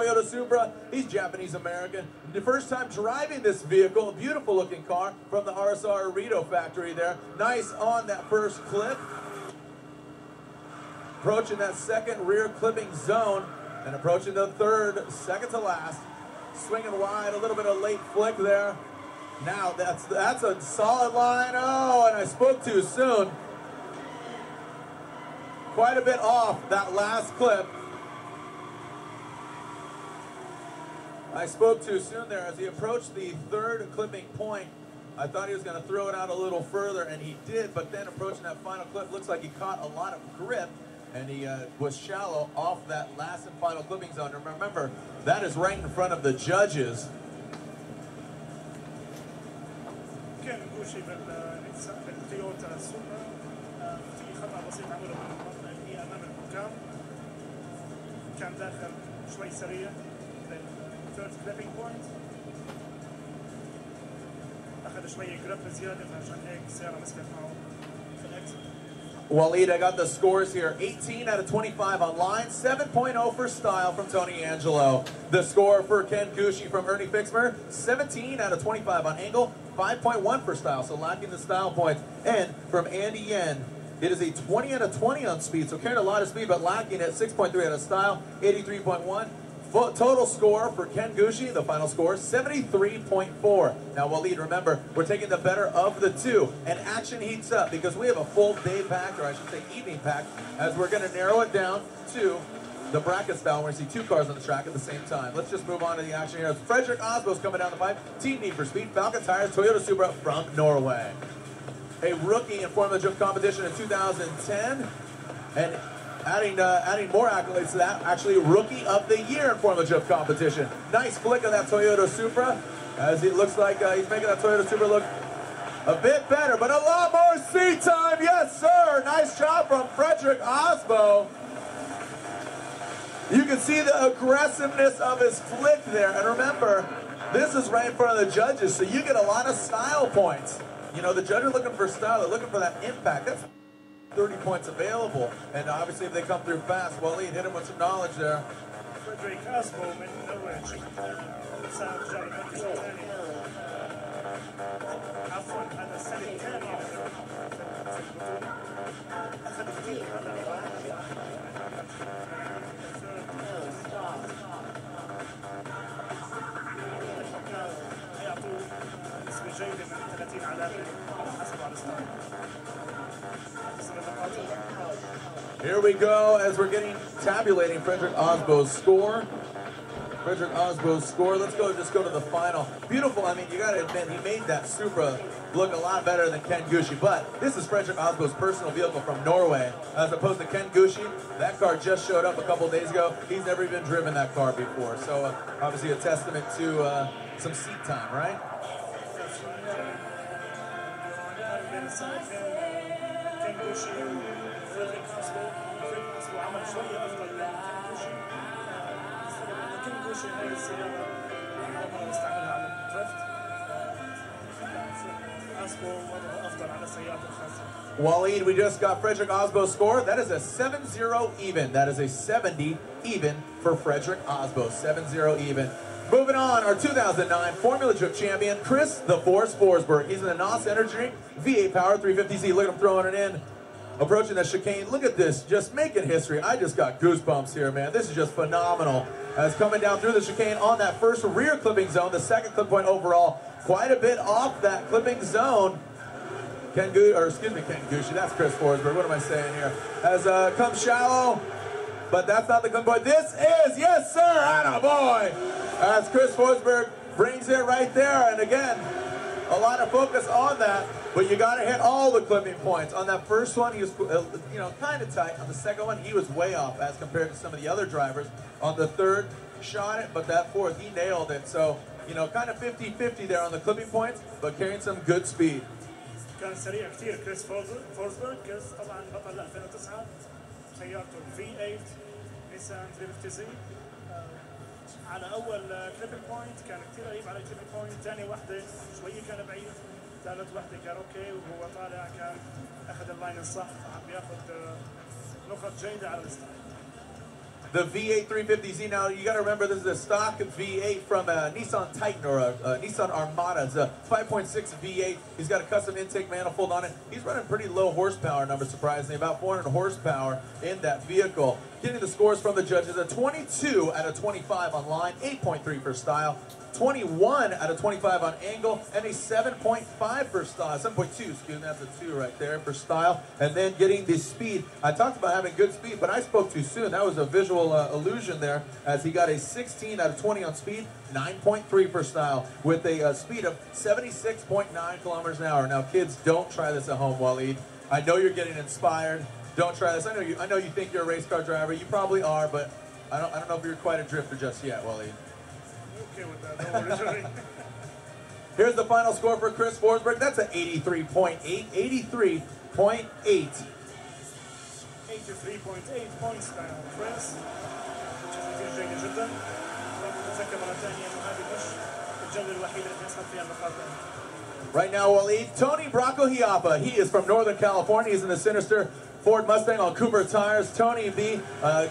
Toyota Supra. He's Japanese-American. The first time driving this vehicle, a beautiful looking car from the RSR Rito factory there. Nice on that first clip. Approaching that second rear clipping zone and approaching the third, second to last. Swinging wide, a little bit of late flick there. Now that's a solid line. Oh, and I spoke too soon. Quite a bit off that last clip. I spoke too soon there. As he approached the third clipping point, I thought he was going to throw it out a little further, and he did, but then approaching that final clip, looks like he caught a lot of grip, and he was shallow off that last and final clipping zone. And remember, that is right in front of the judges. كان كوشي بالتويوتا سوبرا في خطأ بسيط عمله بالمنطقة اللي هي أمام الحكام. كان داخل شوي سريع للثيرد كليبينج بوينت. أخذ شوية جريب زيادة فعشان هيك السيارة مسكت معه في الإكسل. Waleed, I got the scores here. 18 out of 25 on line, 7.0 for style from Tony Angelo. The score for Ken Gucci from Ernie Fixmer, 17 out of 25 on angle, 5.1 for style, so lacking the style points. And from Andy Yen, it is a 20 out of 20 on speed, so carrying a lot of speed, but lacking at 6.3 out of style, 83.1. Total score for Ken Gucci, the final score, 73.4. Now, Waleed, remember, we're taking the better of the two, and action heats up because we have a full day pack, or I should say evening pack, as we're going to narrow it down to the bracket style where we see two cars on the track at the same time. Let's just move on to the action here. Fredrik Osbo's coming down the pipe. Team Need for Speed, Falcon Tires, Toyota Supra from Norway. A rookie in Formula Drift competition in 2010, and adding more accolades to that, actually Rookie of the Year in Formula Drift competition. Nice flick of that Toyota Supra, as it looks like he's making that Toyota Supra look a bit better, but a lot more seat time, yes sir! Nice job from Fredrik Osbo. You can see the aggressiveness of his flick there, and remember, this is right in front of the judges, so you get a lot of style points. You know, the judges are looking for style, they're looking for that impact. That's 30 points available, and obviously if they come through fast, Waleed, hit him with some knowledge there. Fredrik Osbo من نرويج ساعة جاب المركز الثاني. عفوا هذا السنة الثانية في البطولة. أخذ كثير هيعطوا نسبة جيدة من 30 علامة حسب على الستار. Here we go as we're tabulating Fredrik Osbo's score. Fredrik Osbo's score. Let's just go to the final. Beautiful. I mean, you got to admit, he made that Supra look a lot better than Ken Gucci. But this is Fredrik Osbo's personal vehicle from Norway, as opposed to Ken Gucci. That car just showed up a couple days ago. He's never even driven that car before. So obviously a testament to some seat time, right? عمل شوية أفضل من كين كوشي هاي السيارة أول استعملها على الدريفت أسبو وضعه أفضل على السيارات الخاصة. Waleed, we just got Fredrik Osbo's score. That is a 7-0 even. That is a 70 even for Fredrik Osbo. 7-0 even. Moving on, our 2009 Formula Drift champion, Chris the Force Forsberg. He's in the NOS Energy V8 Power 350Z. Look at him throwing it in. Approaching the chicane. Look at this, just making history. I just got goosebumps here, man. This is just phenomenal. As coming down through the chicane on that first rear clipping zone, the second clip point overall, quite a bit off that clipping zone. Ken Gucci, that's Chris Forsberg. What am I saying here? As comes shallow, but that's not the clip point. This is, yes sir, attaboy! As Chris Forsberg brings it right there, and again, a lot of focus on that. But you got to hit all the clipping points. On that first one, he was, kind of tight. On the second one, he was way off as compared to some of the other drivers. On the third, shot it, but that fourth, he nailed it. So, kind of 50-50 there on the clipping points, but carrying some good speed. كان سريع كثير كريس فورسبرغ. كريس طبعا بطل 2009 سيارته V8 نيسان 350Z. على أول كليبنج بوينت كان كثير قريب على الكليبنج بوينت. ثاني وحدة شوية كان بعيد. ثالث وحدة كان اوكي، وهو طالع كان اخذ اللاين الصح، عم بياخذ نقط جيدة على الستار. the V8 350Z. Now, you got to remember, this is a stock V8 from a Nissan Titan or a Nissan Armada. It's a 5.6 V8. He's got a custom intake manifold on it. He's running pretty low horsepower number, surprisingly, about 400 horsepower in that vehicle. Getting the scores from the judges, a 22 out of 25 on line, 8.3 for style, 21 out of 25 on angle, and a 7.5 for style, 7.2, excuse me, that's a 2 right there for style. And then getting the speed. I talked about having good speed, but I spoke too soon. That was a visual illusion there, as he got a 16 out of 20 on speed, 9.3 for style, with a speed of 76.9 kilometers an hour. Now, kids, don't try this at home, Waleed. I know you're getting inspired. Don't try this. I know you think you're a race car driver. You probably are, but I don't know if you're quite a drifter just yet, Waleed. Okay with that, no worries. Here's the final score for Chris Forsberg. That's an 83.8. 83.8. 83.8 points now Chris. نتيجة جيدة جدا. نتذكر مرة ثانية انه هذه مش الجولة الوحيدة اللي نسحب فيها النقاط. Right now, Waleed, Tony Bracco-Hiapa. He is from Northern California. He's in the Sinister Ford Mustang on Cooper tires. Tony B,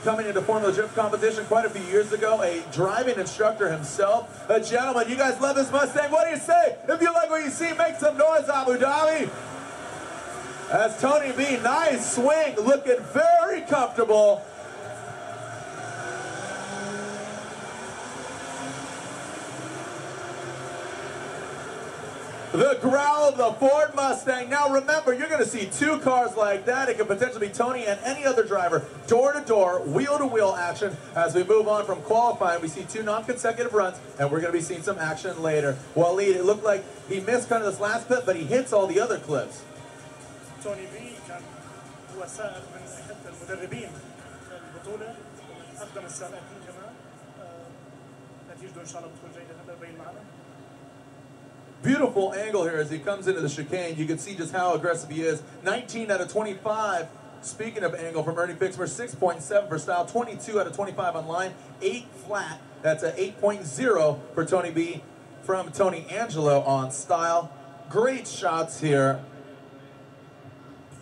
coming into Formula Drift competition quite a few years ago, a driving instructor himself. Gentlemen, you guys love this Mustang. What do you say? If you like what you see, make some noise, Abu Dhabi. As Tony B, nice swing, looking very comfortable. The growl of the Ford Mustang. Now remember, you're going to see two cars like that. It could potentially be Tony and any other driver. Door-to-door, wheel-to-wheel action. As we move on from qualifying, we see two non-consecutive runs, and we're going to be seeing some action later. Waleed, it looked like he missed kind of this last clip, but he hits all the other clips. توني بي كان هو سائق من حتى المدربين البطولة ومن أقدم السائقين كمان. نتيجته إن شاء الله بتكون جيدة هلا بين معنا. Beautiful angle here as he comes into the chicane. You can see just how aggressive he is. 19 out of 25. Speaking of angle from Ernie Bixmer, 6.7 for style, 22 out of 25 on line, 8 flat. That's a 8.0 for Tony B from Tony Angelo on style. Great shots here.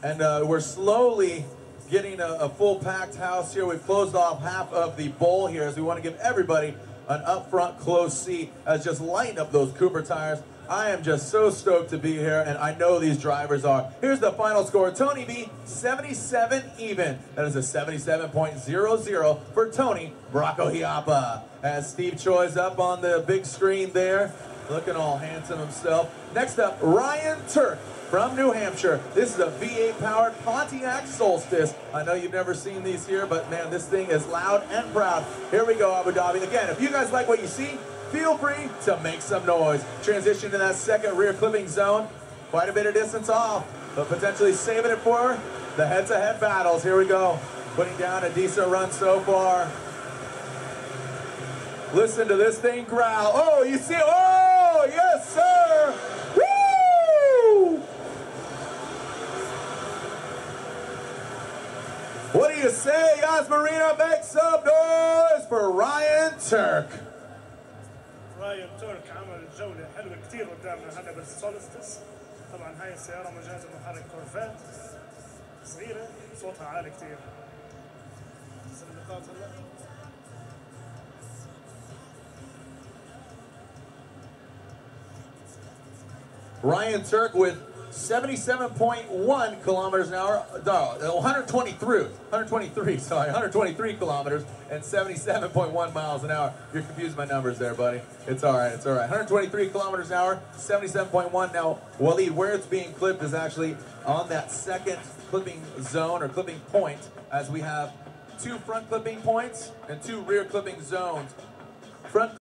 And we're slowly getting a full packed house here. We've closed off half of the bowl here as we want to give everybody an up front close seat as just lighten up those Cooper tires. I am just so stoked to be here, and I know these drivers are. Here's the final score. Tony B, 77 even. That is a 77.00 for Tony Bracco-Hiapa. As Steve Choi's up on the big screen there, looking all handsome himself. Next up, Ryan Turk from New Hampshire. This is a V8 powered Pontiac Solstice. I know you've never seen these here, but man, this thing is loud and proud. Here we go, Abu Dhabi. Again, if you guys like what you see, feel free to make some noise. Transition to that second rear clipping zone. Quite a bit of distance off, but potentially saving it for the head-to-head battles. Here we go. Putting down a decent run so far. Listen to this thing growl. Oh, you see, oh, yes, sir. Woo! What do you say, Yas Marina? Make some noise for Ryan Turk. راين تورك عمل جولة حلوة كتير قدامنا هلا بالسولستس. طبعا هاي السيارة مجهزة بمحرك كورفات صغيرة صوتها عالي كتير. بس النقاط هلا. Ryan Turk with 77.1 kilometers an hour, no, 123 kilometers and 77.1 miles an hour. You're confusing my numbers there, buddy. It's all right, it's all right. 123 kilometers an hour, 77.1. Now, Waleed, where it's being clipped is actually on that second clipping zone or clipping point, as we have 2 front clipping points and 2 rear clipping zones. Front